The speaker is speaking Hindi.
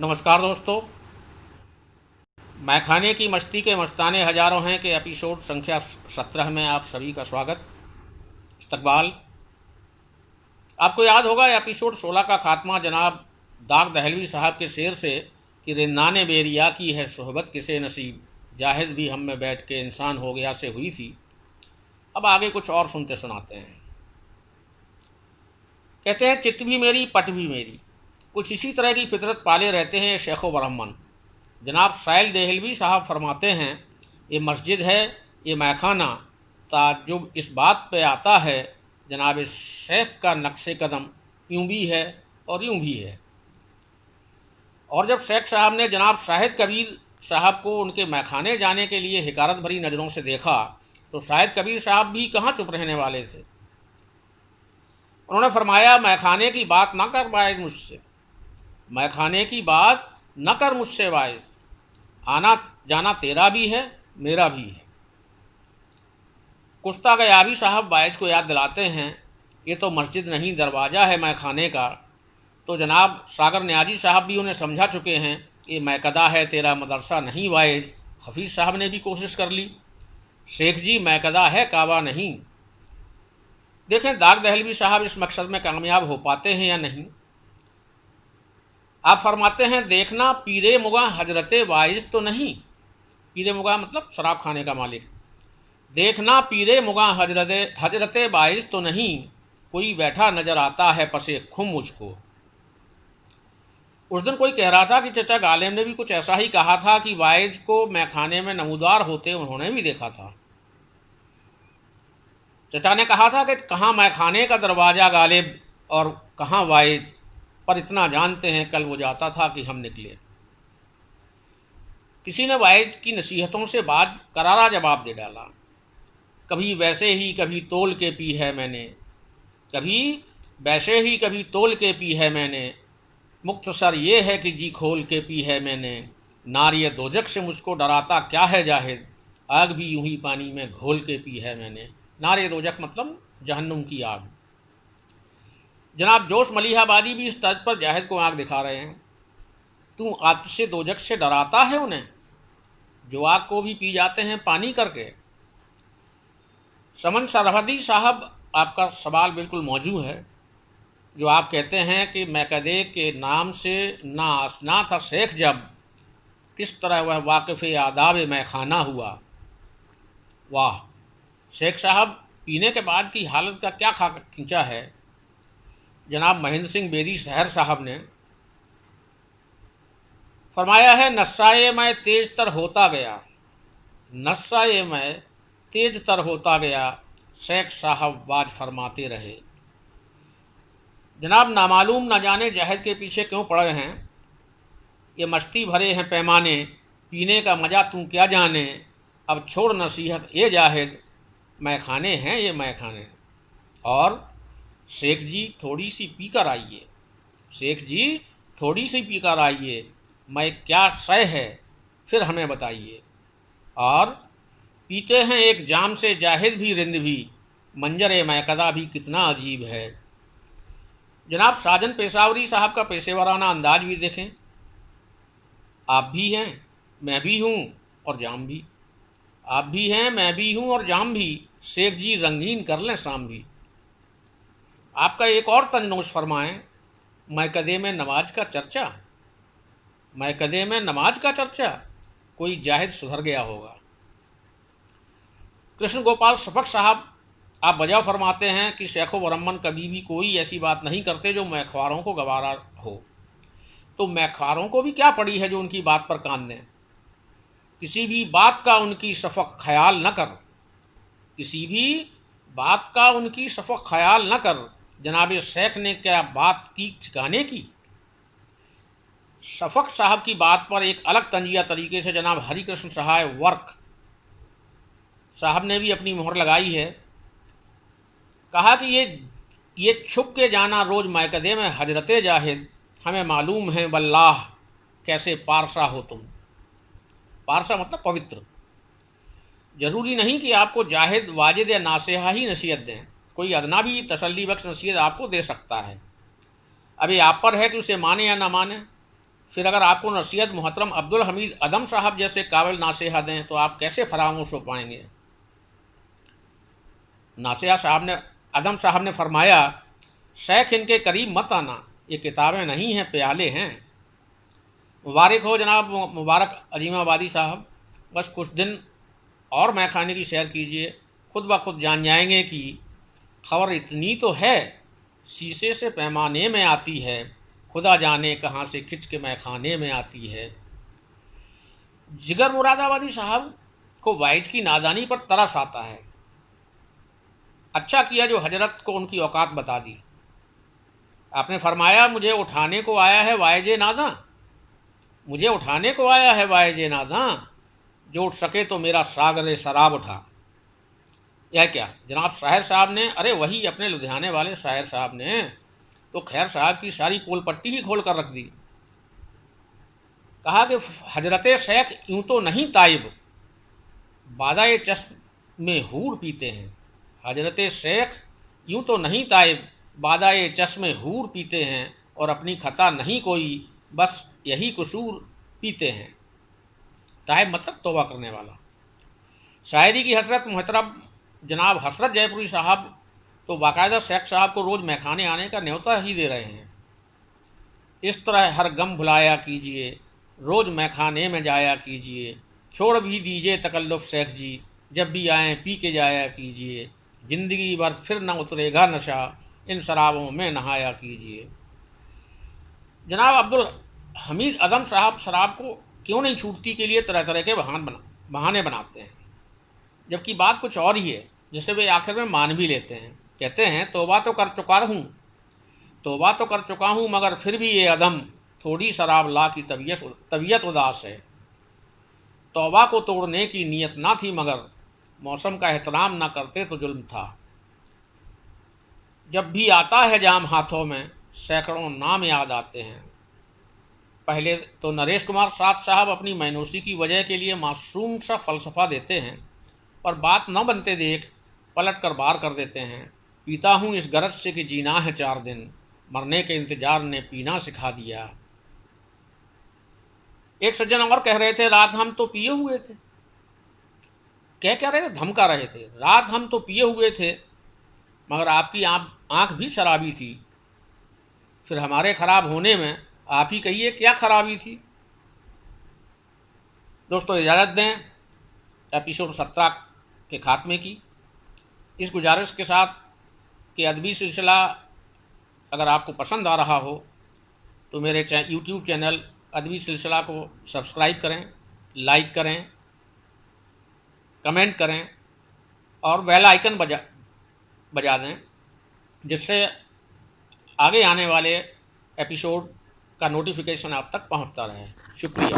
नमस्कार दोस्तों, मैं खाने की मस्ती के मस्ताने हज़ारों हैं के एपिसोड संख्या 17 में आप सभी का स्वागत इस्तकबाल। आपको याद होगा एपिसोड 16 का खात्मा जनाब दाग दहलवी साहब के शेर से कि रिन्नाने बेरिया की है सोहबत किसे नसीब, जाहिद भी हम में बैठ के इंसान हो गया से हुई थी। अब आगे कुछ और सुनते सुनाते हैं। कहते हैं चित भी मेरी पट भी मेरी, कुछ इसी तरह की फितरत पाले रहते हैं शेख ब्रह्मन। जनाब साइल देहलवी साहब फरमाते हैं, ये मस्जिद है ये मैखाना, ताज्जुब इस बात पे आता है जनाब इस शेख का नक्शे कदम यूं भी है और यूं भी है। और जब शेख साहब ने जनाब शाहिद कबीर साहब को उनके मैखाने जाने के लिए हिकारत भरी नज़रों से देखा तो शाहिद कबीर साहब भी कहाँ चुप रहने वाले थे। उन्होंने फरमाया, मैखाने की बात ना कर वाइज मुझसे, मैखाने की बात न कर मुझसे वाइज, आना जाना तेरा भी है मेरा भी है। कुश्ता गयाबी साहब वाइज को याद दिलाते हैं, ये तो मस्जिद नहीं दरवाज़ा है मैखाने का। तो जनाब सागर न्याजी साहब भी उन्हें समझा चुके हैं, ये मैकदा है तेरा मदरसा नहीं वाइज। हफीज़ साहब ने भी कोशिश कर ली, शेख जी मैकदा है काबा नहीं। देखें दाग दहलवी साहब इस मकसद में कामयाब हो पाते हैं या नहीं। आप फरमाते हैं, देखना पीरे मुगा हजरत वाइज तो नहीं, पीरे मुगा मतलब शराब खाने का मालिक, देखना पीरे मुगा हजरत वाइज तो नहीं, कोई बैठा नजर आता है पसे खुम मुझको। उस दिन कोई कह रहा था कि चचा गालिब ने भी कुछ ऐसा ही कहा था कि वाइज को मैखाने में नमूदार होते उन्होंने भी देखा था। चचा ने कहा था कि कहाँ मैखाने का दरवाज़ा गालिब और कहाँ वाइज, पर इतना जानते हैं कल वो जाता था कि हम निकले। किसी ने वाइज की नसीहतों से बात करारा जवाब दे डाला, कभी वैसे ही कभी तोल के पी है मैंने, कभी वैसे ही कभी तोल के पी है मैंने, मुख्तसर ये है कि जी खोल के पी है मैंने, नारिय दोजक से मुझको डराता क्या है जाहिद, आग भी यूं ही पानी में घोल के पी है मैंने। नारिय दोजक मतलब जहन्नुम की आग। जनाब जोश मलिहाबादी भी इस तर्ज पर जाहिद को आग दिखा रहे हैं, तू आतिश दोजक से डराता है उन्हें जो आग को भी पी जाते हैं पानी करके। समन सरहदी साहब, आपका सवाल बिल्कुल मौजूद है। जो आप कहते हैं कि मैकदे के नाम से ना आसना था शेख, जब किस तरह वह वाकिफ़ आदाब मैखाना हुआ। वाह, शेख साहब पीने के बाद की हालत का क्या खा खींचा है। जनाब महेंद्र सिंह बेदी शहर साहब ने फरमाया है, नस्साए मैं तेज तर होता गया, नस्साए मैं तेज तर होता गया, शेख साहब बाज फरमाते रहे। जनाब नामालूम न जाने जाहिद के पीछे क्यों पड़ रहे हैं, ये मस्ती भरे हैं पैमाने, पीने का मज़ा तू क्या जाने, अब छोड़ नसीहत ये जाहिद, मैखाने हैं ये मैखाने। और शेख जी थोड़ी सी पीकर आइए, शेख जी थोड़ी सी पीकर आइए, मैं क्या शय है फिर हमें बताइए। और पीते हैं एक जाम से जाहिद भी रिंद भी, मंजर मैकदा भी कितना अजीब है। जनाब साजन पेशावरी साहब का पेशेवराना अंदाज भी देखें, आप भी हैं मैं भी हूँ और जाम भी, आप भी हैं मैं भी हूँ और जाम भी, शेख जी रंगीन कर लें शाम भी। आपका एक और तंजनोश फरमाएं, मैकदे में नमाज का चर्चा, मैकदे में नमाज का चर्चा, कोई जाहिद सुधर गया होगा। कृष्ण गोपाल शफक साहब, आप वजह फरमाते हैं कि शेख ब्रह्मन कभी भी कोई ऐसी बात नहीं करते जो मैख्वारों को गवारा हो। तो मैख्वारों को भी क्या पड़ी है जो उनकी बात पर कान दें। किसी भी बात का उनकी शफक ख्याल न कर, किसी भी बात का उनकी शफक ख्याल न कर, जनाब शेख ने क्या बात की ठिकाने की। शफक साहब की बात पर एक अलग तंजिया तरीके से जनाब हरिकृष्ण सहाय वर्क साहब ने भी अपनी मोहर लगाई है। कहा कि ये छुप के जाना रोज़ मैकदे में हजरते जाहिद, हमें मालूम है वल्लाह कैसे पारसा हो तुम। पारसा मतलब पवित्र। ज़रूरी नहीं कि आपको जाहिद वाजिद या नासेहा ही नसीहत दें, कोई अदना भी तसल्ली बख्श नसीहत आपको दे सकता है। अभी आप पर है कि उसे माने या ना माने। फिर अगर आपको नसीहत मोहतरम अब्दुल हमीद अदम साहब जैसे काबिल नासेहा दें तो आप कैसे फरामोश हो पाएंगे। नासेहा साहब ने, अदम साहब ने फरमाया, शेख इनके करीब मत आना, ये किताबें नहीं हैं प्याले हैं। मुबारक हो जनाब मुबारक अजीमाबादी साहब, बस कुछ दिन और मैखाने की सैर कीजिए, खुद ब खुद जान जाएंगे कि खबर इतनी तो है, शीशे से पैमाने में आती है, खुदा जाने कहाँ से खिंच के मैखाने में आती है। जिगर मुरादाबादी साहब को वाइज की नादानी पर तरस आता है। अच्छा किया जो हजरत को उनकी औकात बता दी। आपने फरमाया, मुझे उठाने को आया है वाइज नादा, मुझे उठाने को आया है वाइज नादा, जो उठ सके तो मेरा सागर शराब उठा। यह क्या जनाब शायर साहब ने, अरे वही अपने लुधियाने वाले शायर साहब ने तो खैर साहब की सारी पोल पट्टी ही खोल कर रख दी। कहा कि हजरत शेख यूं तो नहीं ताइब, बादाए चश्म में हूर पीते हैं। हजरत शेख यूं तो नहीं ताइब, बादाए चश्म हूर पीते हैं, और अपनी खता नहीं कोई, बस यही कसूर पीते हैं। ताइब मतलब तौबा करने वाला। शायरी की हसरत मोहतरम जनाब हसरत जयपुरी साहब तो बाकायदा शेख साहब को रोज़ मैखाने आने का न्योता ही दे रहे हैं। इस तरह हर गम भुलाया कीजिए, रोज़ मैखाने में जाया कीजिए, छोड़ भी दीजिए तकल्लुफ़ शेख जी, जब भी आएँ पी के जाया कीजिए, ज़िंदगी भर फिर न उतरेगा नशा, इन शराबों में नहाया कीजिए। जनाब अब्दुल हमीद अदम साहब शराब को क्यों नहीं छूटती के लिए तरह तरह के बहाने बनाते हैं, जबकि बात कुछ और ही है, जिसे वे आखिर में मान भी लेते हैं। कहते हैं, तौबा तो कर चुका हूँ, तौबा तो कर चुका हूँ, मगर फिर भी ये अदम, थोड़ी शराब ला की तबीयत उदास है। तौबा को तोड़ने की नीयत ना थी, मगर मौसम का एहतराम ना करते तो जुल्म था। जब भी आता है जाम हाथों में, सैकड़ों नाम याद आते हैं। पहले तो नरेश कुमार साहब अपनी मायूसी की वजह के लिए मासूम सा फ़लसफ़ा देते हैं, पर बात न बनते देख पलट कर बार कर देते हैं। पीता हूँ इस गरज से कि जीना है 4 दिन, मरने के इंतजार ने पीना सिखा दिया। एक सज्जन और कह रहे थे, रात हम तो पिए हुए थे। कह रहे थे, धमका रहे थे, रात हम तो पिए हुए थे, मगर आपकी आँख भी शराबी थी। फिर हमारे ख़राब होने में आप ही कहिए क्या खराबी थी। दोस्तों इजाज़त दें एपिसोड 17 के खात्मे की, इस गुजारिश के साथ कि अदबी सिलसिला अगर आपको पसंद आ रहा हो तो मेरे यूट्यूब चैनल अदबी सिलसिला को सब्सक्राइब करें, लाइक करें, कमेंट करें और बेल आइकन बजा दें, जिससे आगे आने वाले एपिसोड का नोटिफिकेशन आप तक पहुंचता रहे। शुक्रिया।